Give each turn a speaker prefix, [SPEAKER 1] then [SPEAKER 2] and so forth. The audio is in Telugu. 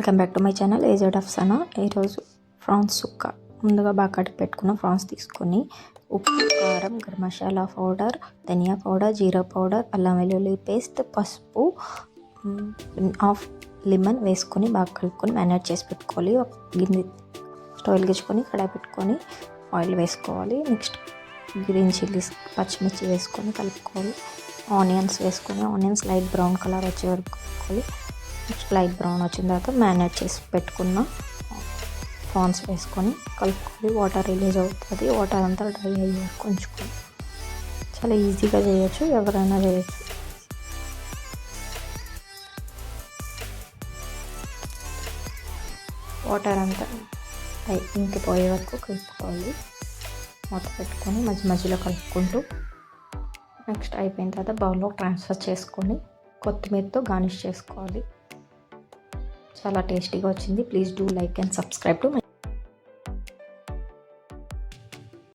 [SPEAKER 1] Welcome back to my channel AZ Afsana. ఈరోజు ప్రాన్స్ సుక్క. ముందుగా బాగా కడిగి పెట్టుకున్న ప్రాన్స్ తీసుకొని ఉప్పు, కారం, గరం మసాలా పౌడర్, ధనియా పౌడర్, జీరా పౌడర్, అల్లం వెల్లుల్లి పేస్ట్, పసుపు, హాఫ్ లెమన్ వేసుకొని బాగా కలుపుకొని మ్యారినేట్ చేసి పెట్టుకోవాలి. ఒక గిన్నె స్టవ్ వెలిగించుకొని కడాయి పెట్టుకొని ఆయిల్ వేసుకోవాలి. నెక్స్ట్ గ్రీన్ చిల్లీస్, పచ్చిమిర్చి వేసుకొని కలుపుకోవాలి. ఆనియన్స్ వేసుకొని ఆనియన్స్ లైట్ బ్రౌన్ కలర్ వచ్చే వరకు కలుపుకోవాలి. నెక్స్ట్ లైట్ బ్రౌన్ వచ్చిన తర్వాత మ్యారినేట్ చేసి పెట్టుకున్న ప్రాన్స్ వేసుకొని కలుపుకొని వాటర్ రిలీజ్ అవుతుంది. వాటర్ అంతా డ్రై అయ్యే వరకు ఉంచుకొని చాలా ఈజీగా చేయొచ్చు, ఎవరైనా చేయొచ్చు. వాటర్ అంతా ఇంకిపోయే వరకు కలుపుకోవాలి. మూత పెట్టుకొని మధ్య మధ్యలో కలుపుకుంటూ నెక్స్ట్ అయిపోయిన తర్వాత బౌల్లో ట్రాన్స్ఫర్ చేసుకొని కొత్తిమీరతో గార్నిష్ చేసుకోవాలి. చాలా టేస్టీగా వచ్చింది. Please do like and subscribe to my